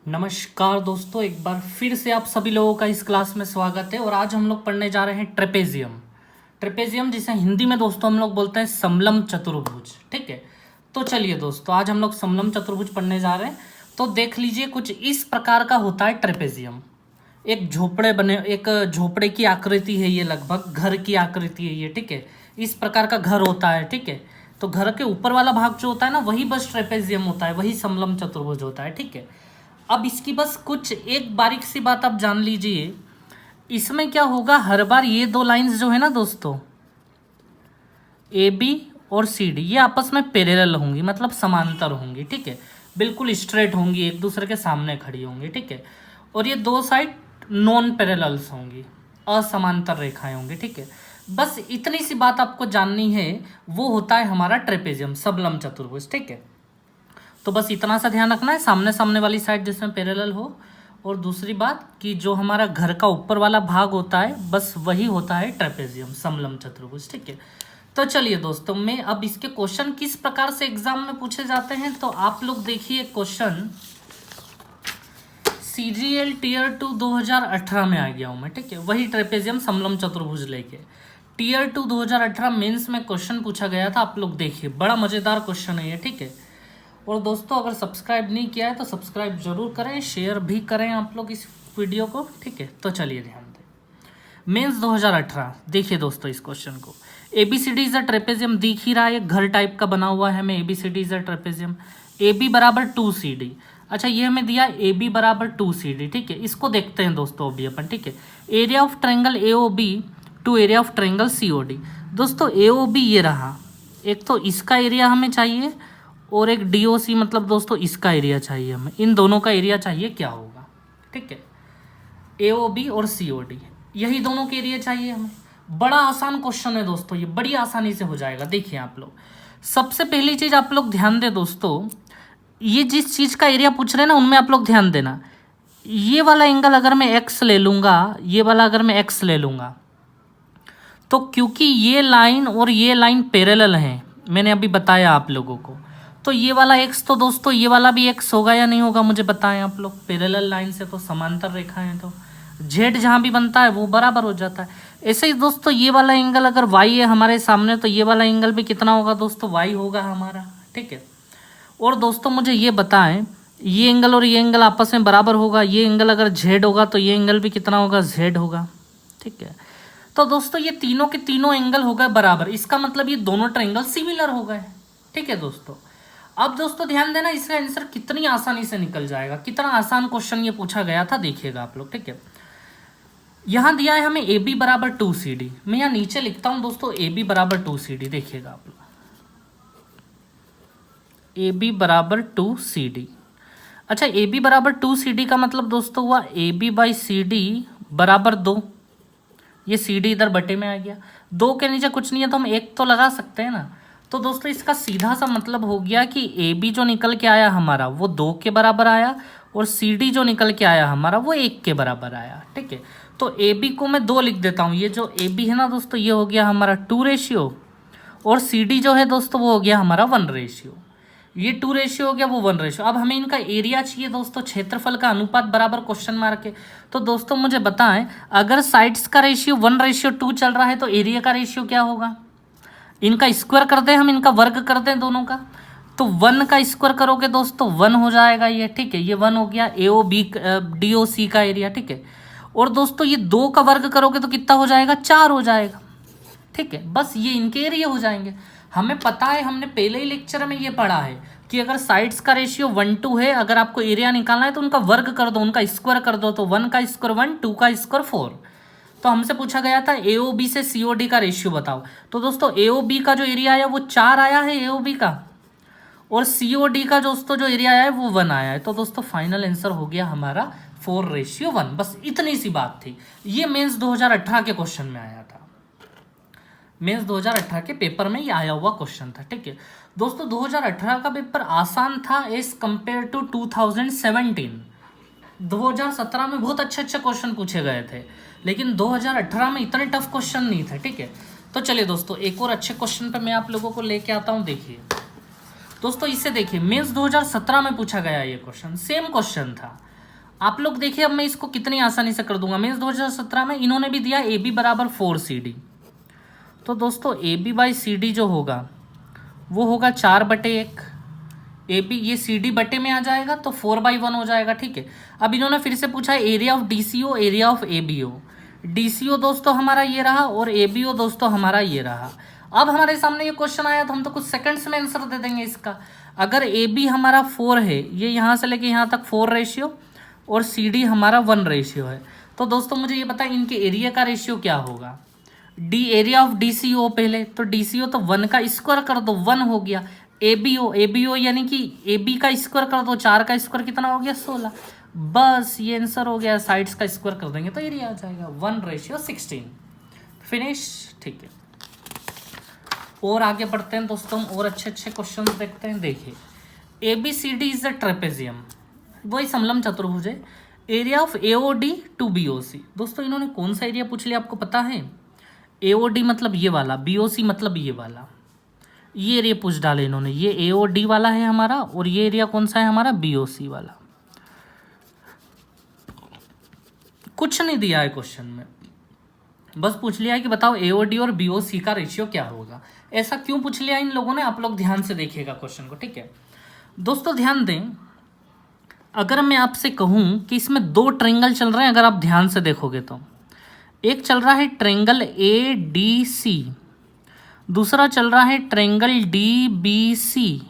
नमस्कार दोस्तों, एक बार फिर से आप सभी लोगों का इस क्लास में स्वागत है। और आज हम लोग पढ़ने जा रहे हैं ट्रेपेजियम जिसे हिंदी में दोस्तों हम लोग बोलते हैं समलम चतुर्भुज। ठीक है, तो चलिए दोस्तों, आज हम लोग समलम चतुर्भुज पढ़ने जा रहे हैं। तो देख लीजिए, कुछ इस प्रकार का होता है ट्रेपेजियम। एक झोपड़े की आकृति है ये, लगभग घर की आकृति है ये। ठीक है, इस प्रकार का घर होता है। ठीक है, तो घर के ऊपर वाला भाग जो होता है ना, वही बस ट्रेपेजियम होता है, वही समलम चतुर्भुज होता है। ठीक है, अब इसकी बस कुछ एक बारीक सी बात आप जान लीजिए। इसमें क्या होगा, हर बार ये दो लाइंस जो है ना दोस्तों, ए बी और सी डी, ये आपस में पैरेलल होंगी, मतलब समांतर होंगी। ठीक है, बिल्कुल स्ट्रेट होंगी, एक दूसरे के सामने खड़ी होंगी। ठीक है, और ये दो साइड नॉन पैरेलल्स होंगी, असमांतर रेखाएं होंगी। ठीक है, बस इतनी सी बात आपको जाननी है। वो होता है हमारा ट्रेपेजियम, समलम चतुर्भुज। ठीक है, तो बस इतना सा ध्यान रखना है, सामने सामने वाली साइड जिसमें पैरेलल हो। और दूसरी बात कि जो हमारा घर का ऊपर वाला भाग होता है, बस वही होता है ट्रेपेजियम, समलम चतुर्भुज। ठीक है, तो चलिए दोस्तों, मैं अब इसके क्वेश्चन किस प्रकार से एग्जाम में पूछे जाते हैं, तो आप लोग देखिए क्वेश्चन CGL टीयर 2 2018 में आ गया हूँ मैं। ठीक है, वही ट्रेपेजियम समलम चतुर्भुज लेके टीयर 2 2018 मेंस में क्वेश्चन पूछा गया था। आप लोग देखिए, बड़ा मजेदार क्वेश्चन है ये। ठीक है, और दोस्तों अगर सब्सक्राइब नहीं किया है तो सब्सक्राइब जरूर करें, शेयर भी करें आप लोग इस वीडियो को। ठीक है, तो चलिए ध्यान दें। मेंस 2018 देखिए दोस्तों, इस क्वेश्चन को ABCD इज अ ट्रेपेजियम दिख ही रहा है, एक घर टाइप का बना हुआ है हमें। ABCD is a trapezium, AB बराबर 2CD। अच्छा, ये हमें दिया AB बराबर 2CD। ठीक है, इसको देखते हैं दोस्तों अभी अपन। ठीक है, area of triangle AOB to area of triangle COD। दोस्तों AOB ये रहा, एक तो इसका एरिया हमें चाहिए और एक DOC, मतलब दोस्तों इसका एरिया चाहिए हमें। इन दोनों का एरिया चाहिए, क्या होगा। ठीक है, AOB और COD, यही दोनों के एरिया चाहिए हमें। बड़ा आसान क्वेश्चन है दोस्तों, ये बड़ी आसानी से हो जाएगा। देखिए आप लोग, सबसे पहली चीज आप लोग ध्यान दें दोस्तों, ये जिस चीज का एरिया पूछ रहे हैं ना, उनमें आप लोग ध्यान देना। ये वाला एंगल अगर मैं x ले लूंगा, ये वाला अगर मैं x ले लूंगा, तो क्योंकि ये लाइन और ये लाइन पैरेलल हैं, मैंने अभी बताया आप लोगों को, तो ये वाला x तो दोस्तों ये वाला भी x होगा या नहीं होगा, मुझे बताएं आप लोग। पैरेलल लाइन से तो समांतर रेखा है, तो z जहाँ भी बनता है वो बराबर हो जाता है। ऐसे ही दोस्तों, ये वाला एंगल अगर y है हमारे सामने, तो ये वाला एंगल भी कितना होगा दोस्तों, y होगा हमारा। ठीक है, और दोस्तों मुझे ये बताएं, ये एंगल और ये एंगल आपस में बराबर होगा। ये एंगल अगर z होगा तो ये एंगल भी कितना होगा, z होगा। ठीक है, तो दोस्तों ये तीनों के तीनों एंगल हो गए बराबर, इसका मतलब ये दोनों ट्रायंगल सिमिलर हो गए। ठीक है दोस्तों, अब दोस्तों ध्यान देना, इसका आंसर कितनी आसानी से निकल जाएगा। कितना आसान क्वेश्चन ये पूछा गया था, देखिएगा आप लोग। ठीक है, यहां दिया है हमें AB बराबर 2CD। मैं यहाँ नीचे लिखता हूं दोस्तों AB बराबर 2CD, देखिएगा आप लोग, AB बराबर 2CD। अच्छा, AB बराबर 2CD का मतलब दोस्तों हुआ AB बाई CD बराबर 2। ये CD इधर बटे में आ गया, 2 के नीचे कुछ नहीं है तो हम 1 तो लगा सकते हैं ना। तो दोस्तों इसका सीधा सा मतलब हो गया कि AB जो निकल के आया हमारा वो 2 के बराबर आया, और CD जो निकल के आया हमारा वो 1 के बराबर आया। ठीक है, तो AB को मैं 2 लिख देता हूँ। ये जो AB है ना दोस्तों, ये हो गया हमारा 2 रेशियो, और CD जो है दोस्तों वो हो गया हमारा 1 रेशियो। ये 2 रेशियो हो गया, वो 1 रेशियो। अब हमें इनका एरिया चाहिए दोस्तों, क्षेत्रफल का अनुपात बराबर क्वेश्चन मार्क के। तो दोस्तों मुझे बताएं, अगर साइड्स का रेशियो 1:2 चल रहा है तो एरिया का रेशियो क्या होगा। इनका स्क्वायर कर दें हम, इनका वर्ग कर दें दोनों का, तो 1 का स्क्वायर करोगे दोस्तों 1 हो जाएगा ये। ठीक है, ये 1 हो गया AOB DOC का एरिया। ठीक है, और दोस्तों ये 2 का वर्ग करोगे तो कितना हो जाएगा, 4 हो जाएगा। ठीक है, बस ये इनके एरिया हो जाएंगे। हमें पता है, हमने पहले ही लेक्चर में ये पढ़ा है कि अगर साइड्स का रेशियो 1:2 है, अगर आपको एरिया निकालना है तो उनका वर्ग कर दो, उनका स्क्वायर कर दो, तो 1 का स्क्वायर 1, 2 का स्क्वायर 4। तो हमसे पूछा गया था AOB से COD का रेशियो बताओ। तो दोस्तों AOB का जो एरिया आया वो 4 आया है AOB का, और COD का दोस्तों जो एरिया आया है वो 1 आया है। तो दोस्तों फाइनल आंसर हो गया हमारा 4:1। बस इतनी सी बात थी। ये मेंस 2018 के क्वेश्चन में आया था, मेंस 2018 के पेपर में ये आया हुआ क्वेश्चन था। ठीक है दोस्तों, 2018 का पेपर आसान था एज कंपेयर टू 2017। 2017 में बहुत अच्छे अच्छे क्वेश्चन पूछे गए थे, लेकिन 2018 में इतने टफ क्वेश्चन नहीं थे। ठीक है, तो चलिए दोस्तों एक और अच्छे क्वेश्चन पे मैं आप लोगों को लेके आता हूँ। देखिए दोस्तों, इसे देखिए, मेंस 2017 में पूछा गया ये क्वेश्चन, सेम क्वेश्चन था। आप लोग देखिए, अब मैं इसको कितनी आसानी से कर दूंगा। मेंस 2017 में इन्होंने भी दिया ए बी बराबर 4CD। तो दोस्तों A B by C D जो होगा वो होगा 4/1। ए बी ये सी डी बटे में आ जाएगा तो 4/1 हो जाएगा, ठीक है। अब इन्होंने फिर से पूछा area of D C O, area of A B O. D C O दोस्तों हमारा ये रहा और ए बी ओ दोस्तों हमारा ये रहा। अब हमारे सामने ये क्वेश्चन आया तो हम तो कुछ सेकंड्स में आंसर दे देंगे इसका। अगर ए बी हमारा 4 है, ये यहाँ से लेके यहाँ तक 4 रेशियो, और सी डी हमारा 1 रेशियो है, तो दोस्तों मुझे ये बताएं इनके एरिया का रेशियो क्या होगा। D area of D C O पहले, तो डी सी ओ तो 1 का स्क्वायर कर दो, 1 हो गया। ए बी ओ यानी कि ए बी का स्क्वायर कर दो, 4 का स्क्वायर कितना हो गया 16। बस ये आंसर हो गया, साइड्स का स्क्वायर कर देंगे तो एरिया आ जाएगा 1:16। फिनिश, ठीक है। और आगे बढ़ते हैं दोस्तों, और अच्छे अच्छे क्वेश्चन देखते हैं। देखिए A B C D is a trapezium, वही समलम चतुर्भुज है। Area of A O D to B O C. दोस्तों इन्होंने कौन सा एरिया पूछ लिया आपको पता है? ए ओ डी मतलब ये वाला, बी ओ सी मतलब ये वाला, ये एरिया पूछ डाले इन्होंने। ये ए ओ डी वाला है हमारा और ये एरिया कौन सा है हमारा? बी ओ सी वाला। कुछ नहीं दिया है क्वेश्चन में, बस पूछ लिया है कि बताओ ए ओ डी और बी ओ सी का रेशियो क्या होगा। ऐसा क्यों पूछ लिया इन लोगों ने, आप लोग ध्यान से देखिएगा क्वेश्चन को, ठीक है। दोस्तों ध्यान दें, अगर मैं आपसे कहूं कि इसमें 2 ट्रायंगल चल रहे हैं, अगर आप ध्यान से देखोगे तो एक चल रहा है ट्रायंगल ए डी सी, दूसरा चल रहा है ट्रायंगल डी बी सी।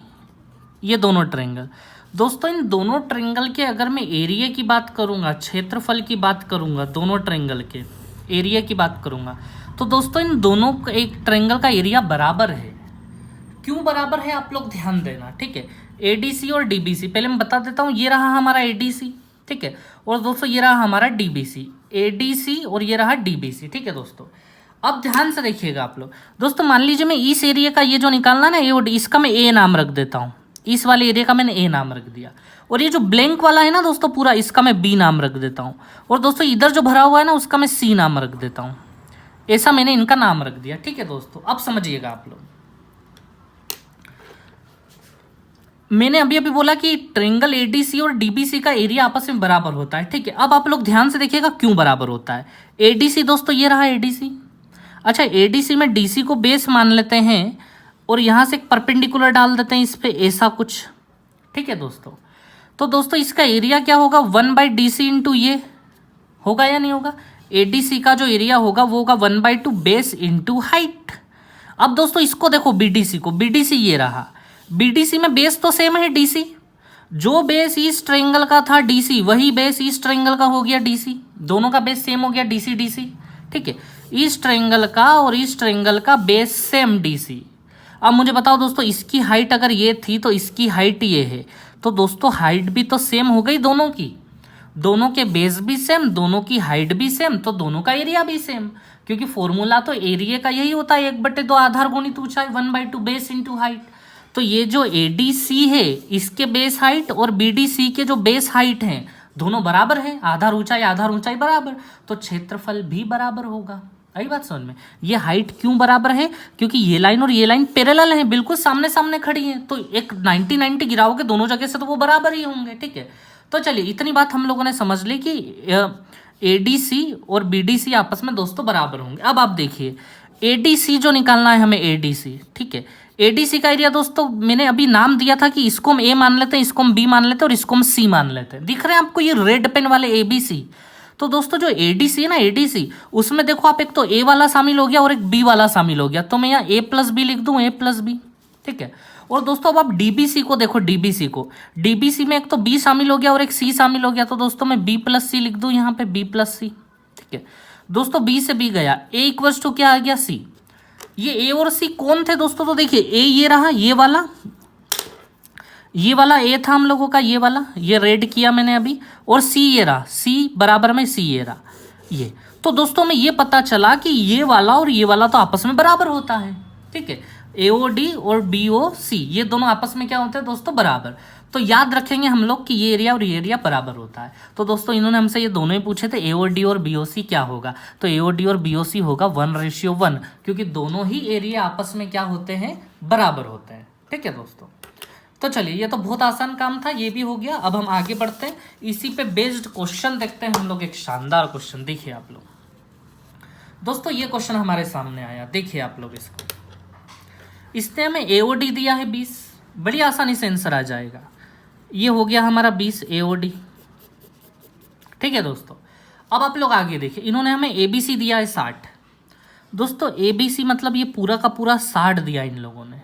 ये दोनों ट्रायंगल, दोस्तों इन दोनों ट्रायंगल के अगर मैं एरिया की बात करूंगा, क्षेत्रफल की बात करूंगा, दोनों ट्रायंगल के एरिया की बात करूंगा, तो दोस्तों इन दोनों एक ट्रायंगल का एरिया बराबर है। क्यों बराबर है आप लोग ध्यान देना, ठीक है। एडीसी और डीबीसी, पहले मैं बता देता हूँ, ये रहा हमारा एडीसी, ठीक है, और दोस्तों ये रहा हमारा डीबीसी। एडीसी और ये रहा डीबीसी, ठीक है दोस्तों। अब ध्यान से देखिएगा आप लोग। दोस्तों मान लीजिए मैं इस एरिया का ये जो निकालना ना ए, इसका मैं ए नाम रख देता हूँ, इस वाले एरिया का मैंने ए नाम रख दिया, और ये जो ब्लैंक वाला है ना दोस्तों पूरा, इसका मैं बी नाम रख देता हूँ, और दोस्तों इधर जो भरा हुआ है ना उसका मैं सी नाम रख देता हूँ। ऐसा मैंने इनका नाम रख दिया, ठीक है दोस्तों। अब समझिएगा आप लोग, मैंने अभी अभी बोला कि ट्रायंगल एडीसी और डीबीसी का एरिया आपस में बराबर होता है, ठीक है। अब आप लोग ध्यान से देखिएगा क्यों बराबर होता है। एडीसी दोस्तों ये रहा एडीसी, अच्छा एडीसी में डीसी को बेस मान लेते हैं और यहाँ से एक परपेंडिकुलर डाल देते हैं इस पे, ऐसा कुछ, ठीक है दोस्तों। तो दोस्तों इसका एरिया क्या होगा? 1/DC इंटू ये होगा या नहीं होगा? एडीसी का जो एरिया होगा वो होगा 1/2 बेस इंटू हाइट। अब दोस्तों इसको देखो, बीडीसी को, बीडीसी ये रहा, बीडीसी में बेस तो सेम है डीसी, जो बेस इस ट्रायंगल का था डीसी, वही बेस इस ट्रायंगल का हो गया डीसी, दोनों का बेस सेम हो गया डीसी डीसी, ठीक है। इस ट्रायंगल का और इस ट्रायंगल का बेस सेम डीसी। अब मुझे बताओ दोस्तों, इसकी हाइट अगर ये थी तो इसकी हाइट ये है, तो दोस्तों हाइट भी तो सेम हो गई दोनों की, दोनों के बेस भी सेम, दोनों की हाइट भी सेम, तो दोनों का एरिया भी सेम, क्योंकि फॉर्मूला तो एरिया का यही होता है 1/2 आधार गुणित ऊंचाई, 1/2 बेस इंटू हाइट। तो ये जो एडीसी है इसके बेस हाइट और बीडीसी के जो बेस हाइट हैं दोनों बराबर हैं, आधार ऊंचाई बराबर, तो क्षेत्रफल भी बराबर होगा। आई बात समझ में? ये हाइट क्यों बराबर है? क्योंकि ये लाइन और ये लाइन पैरेलल है, बिल्कुल सामने सामने खड़ी हैं, तो एक 90-90 गिराओगे दोनों जगह से तो वो बराबर ही होंगे, ठीक है। तो चलिए इतनी बात हम लोगों ने समझ ली कि एडीसी और बीडीसी आपस में दोस्तों बराबर होंगे। अब आप देखिए एडीसी जो निकालना है हमें, एडीसी, ठीक है। एडीसी का एरिया दोस्तों मैंने अभी नाम दिया था कि इसको हम ए मान लेते हैं, इसको हम बी मान लेते हैं और इसको हम सी मान लेते हैं। दिख रहे हैं आपको ये रेड पेन वाले एबीसी? तो दोस्तों जो एडीसी है ना, एडीसी, उसमें देखो आप, एक तो ए वाला शामिल हो गया और एक बी वाला शामिल हो गया, तो मैं यहाँ A+B लिख दूँ, A+B, ठीक है। और दोस्तों अब आप डीबीसी को देखो, डीबीसी में एक तो बी शामिल हो गया और एक सी शामिल हो गया, तो दोस्तों मैं B+C लिख दूँ यहाँ पे, B+C, ठीक है दोस्तों। बी से बी गया, A = क्या आ गया? C। ये ए और सी कौन थे दोस्तों? तो देखिए ए ये रहा, ये वाला ए था हम लोगों का, ये वाला, ये रेड किया मैंने अभी, और सी ये रहा, सी बराबर में सी ये रहा, ये। तो दोस्तों में ये पता चला कि ये वाला और ये वाला तो आपस में बराबर होता है, ठीक है। एओडी और बीओसी ये दोनों आपस में क्या होते हैं दोस्तों? बराबर। तो याद रखेंगे हम लोग कि ये एरिया और ये एरिया बराबर होता है। तो दोस्तों इन्होंने हमसे ये दोनों ही पूछे थे, एओडी और बीओसी क्या होगा, तो एओडी और बीओसी होगा 1:1, क्योंकि दोनों ही एरिया आपस में क्या होते हैं? बराबर होते हैं, ठीक है दोस्तों। तो चलिए, ये तो बहुत आसान काम था, ये भी हो गया। अब हम आगे बढ़ते हैं, इसी पे बेस्ड क्वेश्चन देखते हैं हम लोग। एक शानदार क्वेश्चन देखिए आप लोग दोस्तों, ये क्वेश्चन हमारे सामने आया, देखिए आप लोग इसको। इसने हमें एओडी दिया है 20, बड़ी आसानी से आंसर आ जाएगा। ये हो गया हमारा 20 एओडी, ठीक है दोस्तों। अब आप लोग आगे देखिए, इन्होंने हमें एबीसी दिया है 60। दोस्तों एबीसी मतलब ये पूरा का पूरा 60 दिया इन लोगों ने।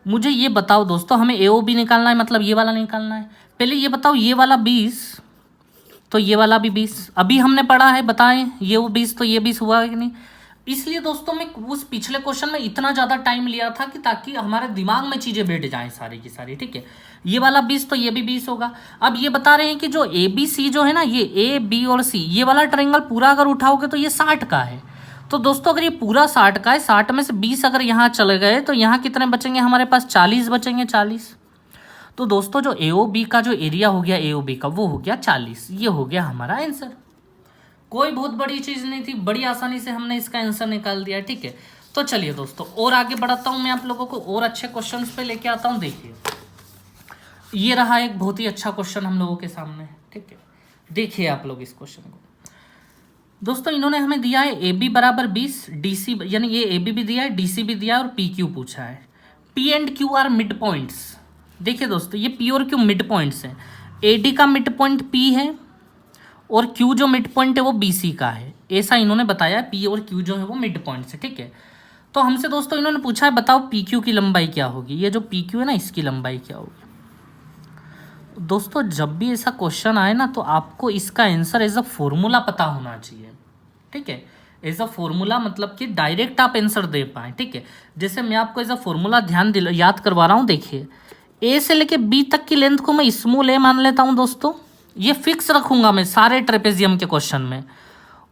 मुझे ये बताओ दोस्तों, हमें एओबी निकालना है, मतलब ये वाला निकालना है। पहले ये बताओ, ये वाला 20 तो ये वाला भी 20, अभी हमने पढ़ा है, बताएं ये वो 20 तो ये 20 हुआ है कि नहीं। इसलिए दोस्तों मैं उस पिछले क्वेश्चन में इतना ज़्यादा टाइम लिया था कि ताकि हमारे दिमाग में चीज़ें बैठ जाएं सारी की सारी, ठीक है। ये वाला 20 तो ये भी 20 होगा। अब ये बता रहे हैं कि जो ए बी सी जो है ना, ये ए बी और सी, ये वाला ट्रायंगल पूरा अगर उठाओगे तो ये 60 का है। तो दोस्तों अगर ये पूरा 60 का है, 60 में से 20 अगर यहाँ चले गए तो यहाँ कितने बचेंगे हमारे पास, 40 बचेंगे, 40। तो दोस्तों जो एओबी का जो एरिया हो गया एओबी का, वो हो गया 40। ये हो गया हमारा आंसर। कोई बहुत बड़ी चीज़ नहीं थी, बड़ी आसानी से हमने इसका आंसर निकाल दिया, ठीक है। तो चलिए दोस्तों और आगे बढ़ाता हूँ मैं आप लोगों को, और अच्छे क्वेश्चंस पे लेके आता हूँ। देखिए ये रहा एक बहुत ही अच्छा क्वेश्चन हम लोगों के सामने, ठीक है। देखिए आप लोग इस क्वेश्चन को दोस्तों, इन्होंने हमें दिया है ए बी बराबर 20, डी सी यानी ये ए बी भी दिया है, डी सी भी दिया है और पी क्यू पूछा है। P and Q R mid points. देखिए दोस्तों ये पी और क्यू मिड पॉइंट्स हैं। ए डी का मिड पॉइंट पी है और क्यू जो मिड पॉइंट है वो बी सी का है, ऐसा इन्होंने बताया है। पी और क्यू जो है वो मिड पॉइंट्स है, ठीक है। तो हमसे दोस्तों इन्होंने पूछा है बताओ पी क्यू की लंबाई क्या होगी। ये जो पी क्यू है ना, इसकी लंबाई क्या होगी। दोस्तों जब भी ऐसा क्वेश्चन आए ना, तो आपको इसका आंसर एज अ फॉर्मूला पता होना चाहिए, ठीक है। एज अ फॉर्मूला मतलब कि डायरेक्ट आप आंसर दे पाएँ, ठीक है। जैसे मैं आपको एज अ फॉर्मूला याद करवा रहा हूँ। देखिए ए से लेके बी तक की लेंथ को मैं स्मॉल ए मान लेता हूँ दोस्तों, ये फिक्स रखूंगा मैं सारे ट्रेपेजियम के क्वेश्चन में।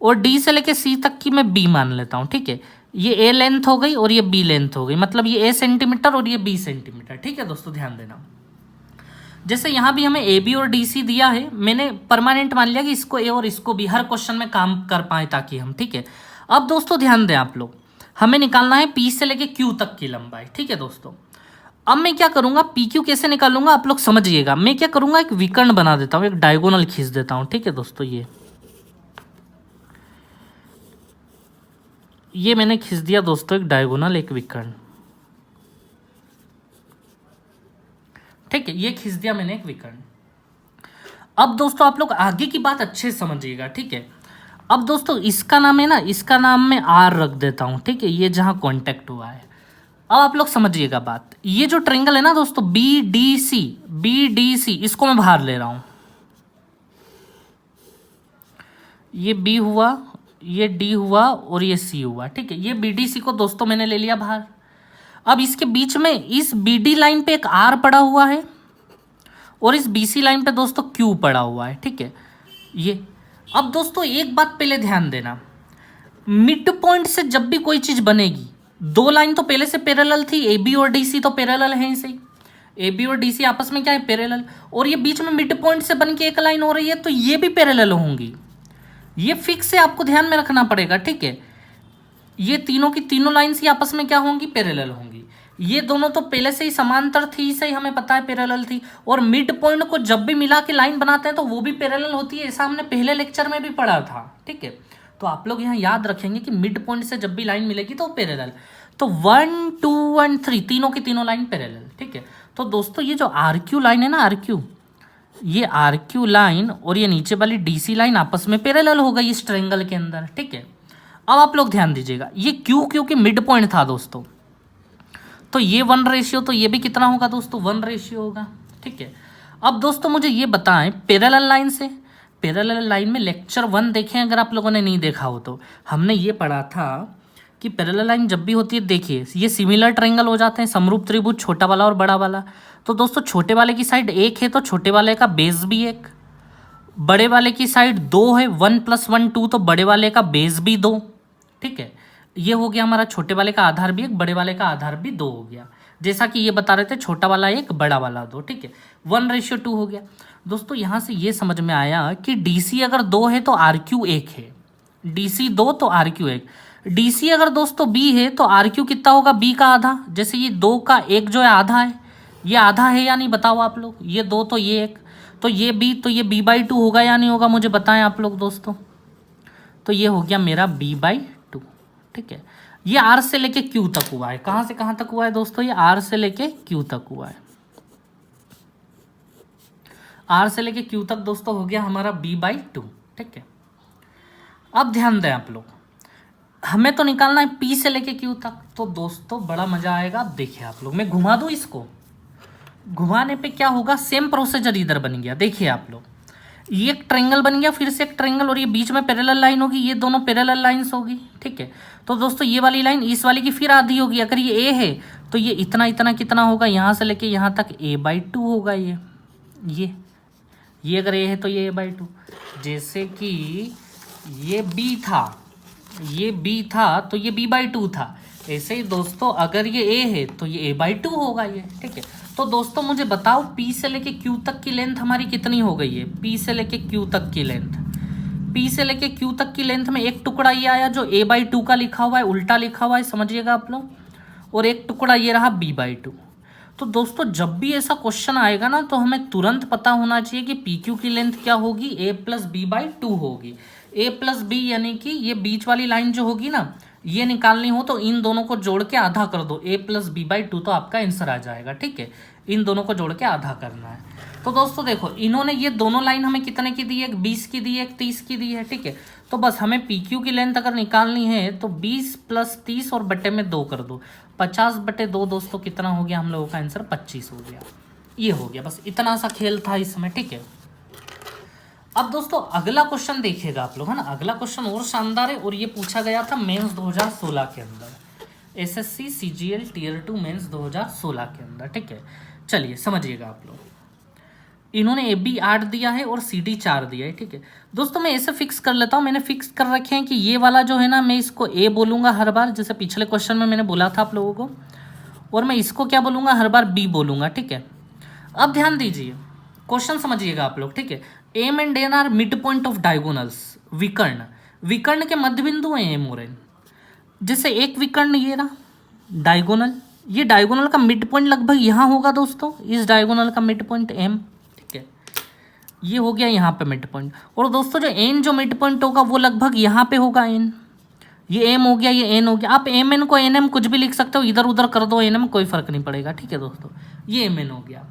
और डी से लेके सी तक की मैं बी मान लेता हूँ, ठीक है। ये ए लेंथ हो गई और ये बी लेंथ हो गई, मतलब ये ए सेंटीमीटर और ये बी सेंटीमीटर, ठीक है दोस्तों। ध्यान देना, जैसे यहाँ भी हमें ए बी और डी सी दिया है, मैंने परमानेंट मान लिया कि इसको ए और इसको बी हर क्वेश्चन में काम कर पाए ताकि हम, ठीक है। अब दोस्तों ध्यान दें आप लोग, हमें निकालना है पी से लेके क्यू तक की लंबाई, ठीक है दोस्तों। अब मैं क्या करूंगा, पी क्यू कैसे निकालूंगा आप लोग समझिएगा। मैं क्या करूंगा, एक विकर्ण बना देता हूँ, एक डायगोनल खींच देता हूँ, ठीक है दोस्तों। ये मैंने खींच दिया दोस्तों एक डायगोनल, एक विकर्ण, ठीक है। ये खींच दिया मैंने एक विकर्ण। अब दोस्तों आप लोग आगे की बात अच्छे से समझिएगा, ठीक है। अब दोस्तों इसका नाम है ना, इसका नाम मैं आर रख देता हूँ, ठीक है। ये जहाँ कॉन्टेक्ट हुआ है। अब आप लोग समझिएगा बात, ये जो ट्रायंगल है ना दोस्तों बी डी सी, इसको मैं बाहर ले रहा हूं। ये बी हुआ, ये डी हुआ और ये सी हुआ, ठीक है। ये बी डी सी को दोस्तों मैंने ले लिया बाहर। अब इसके बीच में इस बी डी लाइन पे एक आर पड़ा हुआ है और इस बी सी लाइन पे दोस्तों क्यू पड़ा हुआ है, ठीक है। ये अब दोस्तों एक बात पहले ध्यान देना, मिड पॉइंट से जब भी कोई चीज बनेगी, दो लाइन तो पहले से पैरेलल थी, ए बी और डी सी तो पैरेलल है इसे, ए बी और डी सी आपस में क्या है, पैरेलल। और ये बीच में मिड पॉइंट से बन के एक लाइन हो रही है, तो ये भी पैरेलल होंगी। ये फिक्स है, आपको ध्यान में रखना पड़ेगा, ठीक है। ये तीनों की तीनों लाइन्स ही आपस में क्या होंगी, पैरेलल होंगी। ये दोनों तो पहले से ही समांतर थी, इसे ही हमें पता है पैरेलल थी। और मिड पॉइंट को जब भी मिला के लाइन बनाते हैं तो वो भी पैरेलल होती है, ऐसा हमने पहले लेक्चर में भी पढ़ा था, ठीक है। तो आप लोग यहाँ याद रखेंगे कि मिड पॉइंट से जब भी लाइन मिलेगी तो पैरेलल। तो 1 2 एंड 3 तीनों की तीनों लाइन पैरेलल, ठीक है। तो दोस्तों ये जो आर क्यू लाइन है ना, ये आर क्यू लाइन और ये नीचे वाली डी सी लाइन आपस में पैरेलल हो गई इस ट्रायंगल के अंदर, ठीक है। अब आप लोग ध्यान दीजिएगा, ये क्यू की मिड पॉइंट था दोस्तों, तो ये 1 तो ये भी कितना होगा दोस्तों, 1 होगा, ठीक है। अब दोस्तों मुझे ये बताएं, पैरेलल लाइन से, पैरेलल लाइन में लेक्चर 1 देखें अगर आप लोगों ने नहीं देखा हो तो, हमने ये पढ़ा था कि पैरेलल लाइन जब भी होती है, देखिए ये सिमिलर ट्रायंगल हो जाते हैं, समरूप त्रिभुज, छोटा वाला और बड़ा वाला। तो दोस्तों छोटे वाले की साइड 1 है तो छोटे वाले का बेस भी 1, बड़े वाले की साइड 2 है, 1 + 1 2, तो बड़े वाले का बेस भी 2, ठीक है। ये हो गया हमारा, छोटे वाले का आधार भी 1, बड़े वाले का आधार भी 2 हो गया। जैसा कि ये बता रहे थे, छोटा वाला 1, बड़ा वाला 2, ठीक है। 1:2 हो गया। दोस्तों यहाँ से ये समझ में आया कि DC अगर 2 है तो RQ 1 है, DC 2 तो RQ 1। DC अगर दोस्तों B है तो RQ कितना होगा, B का आधा। जैसे ये 2 का 1 जो है आधा है, ये आधा है या नहीं बताओ आप लोग, ये 2 तो ये 1, तो ये b, तो ये b/2 होगा या नहीं होगा, मुझे बताएं आप लोग दोस्तों। तो ये हो गया मेरा b/2, ठीक है। ये r से लेके q तक हुआ है, कहाँ से कहाँ तक हुआ है दोस्तों, ये r से लेके q तक हुआ है, r से लेके q तक दोस्तों हो गया हमारा b/2, ठीक है। अब ध्यान दें आप लोग, हमें तो निकालना है p से लेके q तक, तो दोस्तों बड़ा मजा आएगा। देखिए आप लोग, मैं घुमा दूं इसको, घुमाने पे क्या होगा, सेम प्रोसीजर इधर बन गया। देखिए आप लोग, ये एक ट्रायंगल बन गया, फिर से एक ट्रायंगल, और ये बीच में पैरेलल लाइन होगी, ये दोनों पैरेलल लाइंस होगी, ठीक है। तो दोस्तों ये वाली लाइन इस वाली की फिर आधी होगी, अगर ये a है तो ये इतना इतना कितना होगा, यहाँ से लेके यहाँ तक a/2 होगा। ये अगर a है तो ये a/2, जैसे कि ये b था, ये b था तो ये b/2 था, ऐसे ही दोस्तों अगर ये a है तो ये a/2 होगा ये, ठीक है। तो दोस्तों मुझे बताओ p से लेके q तक की लेंथ हमारी कितनी हो गई है, p से लेके q तक की लेंथ, p से लेके q तक की लेंथ में एक टुकड़ा ये आया जो a/2 का लिखा हुआ है, उल्टा लिखा हुआ है, समझिएगा आप लोग, और एक टुकड़ा ये रहा b/2। तो दोस्तों जब भी ऐसा क्वेश्चन आएगा ना, तो हमें तुरंत पता होना चाहिए कि PQ की लेंथ क्या होगी, a + b/2 होगी। a + b यानी कि ये बीच वाली लाइन जो होगी ना, ये निकालनी हो तो इन दोनों को जोड़ के आधा कर दो, a + b/2, तो आपका आंसर आ जाएगा, ठीक है। इन दोनों को जोड़ के आधा करना है। तो दोस्तों देखो, इन्होंने ये दोनों लाइन हमें कितने की दी है, एक 20 की दी है, एक 30 की दी है, ठीक है। तो बस हमें PQ की लेंथ अगर निकालनी है तो 20 + 30 और बटे में 2 कर दो, 50/2 दोस्तों कितना हो गया, हम लोगों का आंसर 25 हो गया। ये हो गया, बस इतना सा खेल था इसमें, ठीक है। अब दोस्तों अगला क्वेश्चन देखिएगा आप लोग, है ना, अगला क्वेश्चन और शानदार है, और ये पूछा गया था मेंस 2016 के अंदर, SSC CGL Tier 2 मेंस 2016 के अंदर, ठीक है। चलिए समझिएगा आप लोग, इन्होंने AB 8 दिया है और CD 4 दिया है, ठीक है। दोस्तों मैं ऐसे फिक्स कर लेता हूँ, मैंने फिक्स कर रखे हैं कि ये वाला जो है ना, मैं इसको A बोलूँगा हर बार, जैसे पिछले क्वेश्चन में मैंने बोला था आप लोगों को, और मैं इसको क्या बोलूँगा, हर बार B बोलूँगा, ठीक है। अब ध्यान दीजिए, क्वेश्चन समझिएगा आप लोग, ठीक है। M and N are mid point of diagonals, विकर्ण के मध्य बिंदु हैं M और N। जैसे एक विकर्ण ये रहा डायगोनल, ये डायगोनल का मिड पॉइंट लगभग यहाँ होगा दोस्तों, इस डायगोनल का मिड पॉइंट M, ठीक है। ये हो गया यहाँ पे मिड पॉइंट, और दोस्तों जो N जो मिड पॉइंट होगा वो लगभग यहाँ पे होगा N, ये M हो गया, ये N हो गया। आप MN को NM कुछ भी लिख सकते हो, इधर उधर कर दो NM, कोई फर्क नहीं पड़ेगा, ठीक है दोस्तों। ये MN हो गया।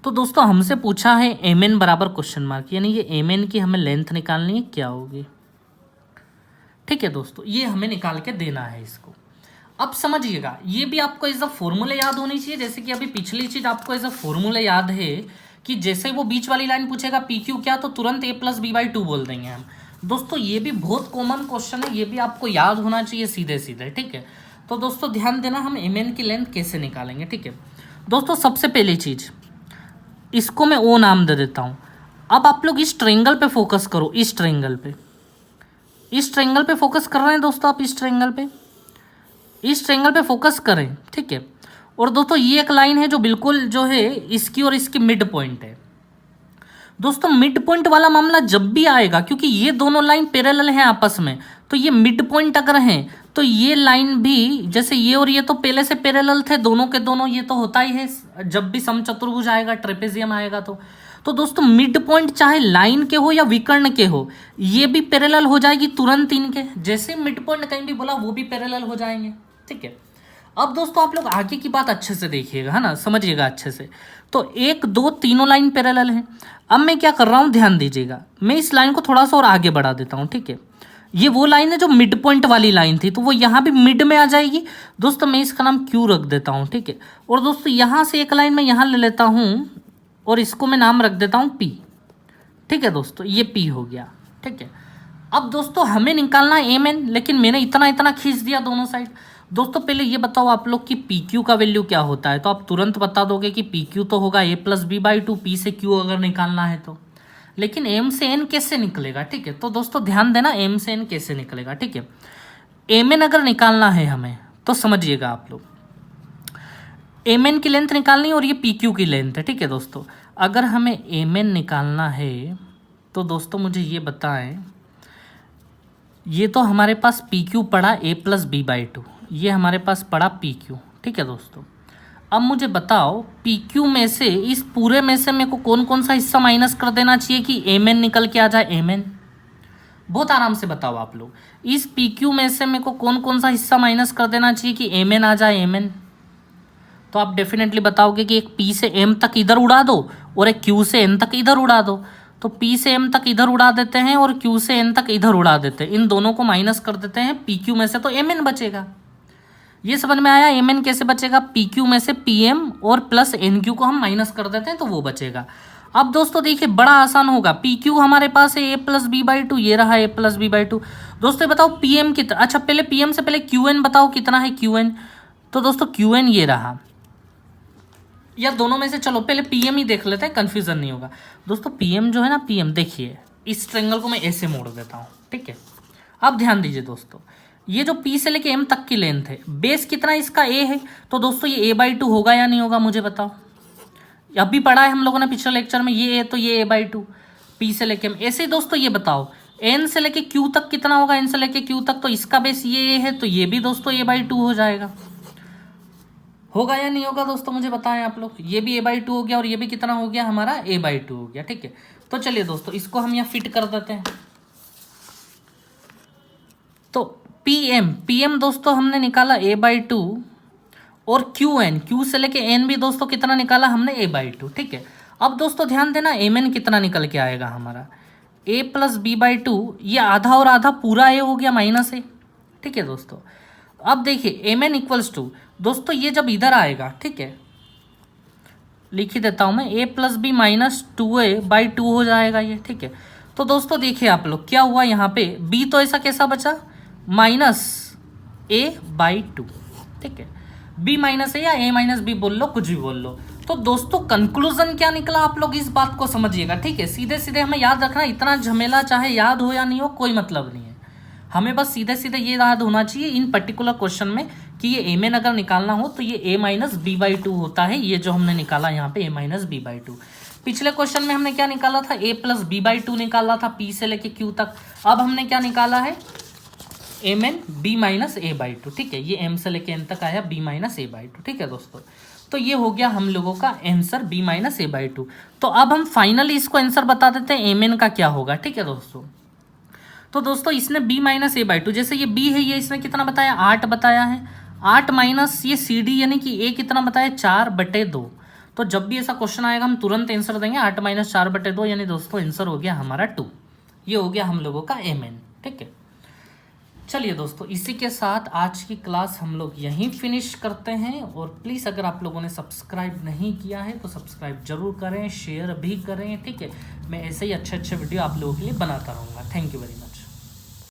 तो दोस्तों हमसे पूछा है MN बराबर क्वेश्चन मार्क, यानी ये MN की हमें लेंथ निकालनी है, क्या होगी, ठीक है दोस्तों। ये हमें निकाल के देना है इसको। अब समझिएगा, ये भी आपको एज अ फॉर्मूले याद होनी चाहिए, जैसे कि अभी पिछली चीज आपको एज अ फॉर्मूले याद है कि जैसे वो बीच वाली लाइन पूछेगा PQ क्या, तो तुरंत a + b/2 बोल देंगे हम। दोस्तों ये भी बहुत कॉमन क्वेश्चन है, ये भी आपको याद होना चाहिए सीधे सीधे, ठीक है। तो दोस्तों ध्यान देना, हम MN की लेंथ कैसे निकालेंगे, ठीक है दोस्तों। सबसे पहली चीज, इसको मैं O नाम दे देता हूँ। अब आप लोग इस ट्रायंगल पे फोकस करो, इस ट्रायंगल पे फोकस कर रहे हैं दोस्तों, आप इस ट्रायंगल पे फोकस करें, ठीक है। और दोस्तों ये एक लाइन है जो बिल्कुल जो है इसकी और इसकी मिड पॉइंट है। दोस्तों मिड पॉइंट वाला मामला जब भी आएगा, क्योंकि ये दोनों लाइन पैरेलल हैं आपस में, तो ये मिड पॉइंट अगर हैं तो ये लाइन भी, जैसे ये और ये तो पहले से पैरेलल थे दोनों के दोनों, ये तो होता ही है जब भी समचतुर्भुज आएगा, ट्रेपेजियम आएगा तो दोस्तों मिड पॉइंट चाहे लाइन के हो या विकर्ण के हो, ये भी पैरेलल हो जाएगी तुरंत इनके, जैसे मिड पॉइंट कहीं भी बोला वो भी पैरेलल हो जाएंगे, ठीक है। अब दोस्तों आप लोग आगे की बात अच्छे से देखिएगा, है ना, समझिएगा अच्छे से। तो 1 2 तीनों लाइन पैरेलल है। अब मैं क्या कर रहा हूँ, ध्यान दीजिएगा, मैं इस लाइन को थोड़ा सा और आगे बढ़ा देता हूँ, ठीक है। ये वो लाइन है जो मिड पॉइंट वाली लाइन थी, तो वो यहाँ भी मिड में आ जाएगी दोस्तों। मैं इसका नाम Q रख देता हूँ, ठीक है। और दोस्तों यहाँ से एक लाइन मैं यहाँ ले लेता हूँ और इसको मैं नाम रख देता हूँ P, ठीक है दोस्तों। ये P हो गया, ठीक है। अब दोस्तों हमें निकालना है MN, लेकिन मैंने इतना खींच दिया दोनों साइड। दोस्तों पहले ये बताओ आप लोग कि PQ का वैल्यू क्या होता है, तो आप तुरंत बता दोगे कि PQ तो होगा a + b/2, P से Q अगर निकालना है तो। लेकिन M से N कैसे निकलेगा, ठीक है। तो दोस्तों ध्यान देना, M से N कैसे निकलेगा, ठीक है। MN अगर निकालना है हमें तो समझिएगा आप लोग, MN की लेंथ निकालनी है और ये PQ की लेंथ है, ठीक है दोस्तों। अगर हमें MN निकालना है तो दोस्तों मुझे ये बताएं, ये तो हमारे पास PQ पड़ा a + b/2, ये हमारे पास पड़ा PQ, ठीक है दोस्तों। अब मुझे बताओ पी क्यू में से, इस पूरे में से मेरे को कौन कौन सा हिस्सा माइनस कर देना चाहिए कि एम एन निकल के आ जाए, एम एन। बहुत आराम से बताओ आप लोग, इस पी क्यू में से मेरे को कौन कौन सा हिस्सा माइनस कर देना चाहिए कि एम एन आ जाए, एम एन। तो आप डेफिनेटली बताओगे कि एक पी से एम तक इधर उड़ा दो और एक क्यू से एन तक इधर उड़ा दो। तो पी से एम तक इधर उड़ा देते हैं और क्यू से एन तक इधर उड़ा देते हैं, इन दोनों को माइनस कर देते हैं पी क्यू में से, तो एम एन बचेगा। ये समझ में आया एम एन कैसे बचेगा, पी क्यू में से पी एम और प्लस एन क्यू को हम माइनस कर देते हैं तो वो बचेगा। अब दोस्तों देखिए बड़ा आसान होगा, पी क्यू हमारे पास है ए प्लस बी बाई टू, ये रहा ए प्लस बी बाई टू। दोस्तों बताओ पी एम कितना, अच्छा पहले पी एम से पहले क्यू एन बताओ कितना है क्यू एन। तो दोस्तों क्यू एन ये रहा, या दोनों में से चलो पहले पी एम ही देख लेते हैं, कन्फ्यूजन नहीं होगा। दोस्तों पी एम जो है ना, पी एम देखिए इस ट्रेंगल को मैं ऐसे मोड़ देता हूँ, ठीक है। अब ध्यान दीजिए दोस्तों, ये जो P से लेके M तक की लेंथ है, बेस कितना इसका A है, तो दोस्तों ये A/2 होगा या नहीं होगा मुझे बताओ। अभी पढ़ा है हम लोगों ने पिछले लेक्चर में, ये A तो ये A/2, P से लेके M। ऐसे ही दोस्तों ये बताओ N से लेके Q तक कितना होगा, N से लेके Q तक, तो इसका बेस ये A है तो ये भी दोस्तों A/2 हो जाएगा। होगा या नहीं होगा दोस्तों मुझे बताएं आप लोग। ये भी A/2 हो गया और ये भी कितना हो गया हमारा A/2 हो गया, ठीक है। तो चलिए दोस्तों इसको हम यहाँ फिट कर देते हैं। तो पी एम दोस्तों हमने निकाला A/2 और क्यू से लेके एन भी दोस्तों कितना निकाला हमने A/2, ठीक है। अब दोस्तों ध्यान देना एम एन कितना निकल के आएगा हमारा, A प्लस B/2, ये आधा और आधा पूरा A हो गया माइनस A, ठीक है दोस्तों। अब देखिए एम एन इक्वल्स टू, दोस्तों ये जब इधर आएगा, ठीक है, लिख ही देता हूँ मैं, A plus B minus 2A/2 हो जाएगा ये, ठीक है। तो दोस्तों देखिए आप लोग क्या हुआ यहाँ पे, B तो ऐसा कैसा बचा माइनस A/2, ठीक है। B माइनस A या A माइनस B बोल लो, कुछ भी बोल लो। तो दोस्तों कंक्लूजन क्या निकला आप लोग इस बात को समझिएगा, ठीक है। सीधे सीधे हमें याद रखना, इतना झमेला चाहे याद हो या नहीं हो कोई मतलब नहीं है, हमें बस सीधे सीधे ये याद होना चाहिए इन पर्टिकुलर क्वेश्चन में कि ये एम एन अगर निकालना हो तो ये A माइनस B/2 होता है, ये जो हमने निकाला यहाँ पे A माइनस B/2। पिछले क्वेश्चन में हमने क्या निकाला था, A प्लस B/2 निकाला था P से लेके Q तक। अब हमने क्या निकाला है, M N B minus A/2, ठीक है। ये M से लेके N तक आया B माइनस A/2, ठीक है दोस्तों। तो ये हो गया हम लोगों का आंसर B माइनस A/2। तो अब हम फाइनली इसको आंसर बता देते हैं एम एन का क्या होगा, ठीक है दोस्तों। तो दोस्तों इसने B माइनस A/2, जैसे ये B है, ये इसने कितना बताया 8 बताया है, 8 माइनस ये CD यानी कि A कितना बताया 4/2। तो जब भी ऐसा क्वेश्चन आएगा हम तुरंत आंसर देंगे 8 माइनस 4/2, यानी दोस्तों आंसर हो गया हमारा 2। ये हो गया हम लोगों का एम एन, ठीक है। चलिए दोस्तों इसी के साथ आज की क्लास हम लोग यहीं फिनिश करते हैं। और प्लीज़ अगर आप लोगों ने सब्सक्राइब नहीं किया है तो सब्सक्राइब जरूर करें, शेयर भी करें, ठीक है। मैं ऐसे ही अच्छे अच्छे वीडियो आप लोगों के लिए बनाता रहूँगा। Thank you very much.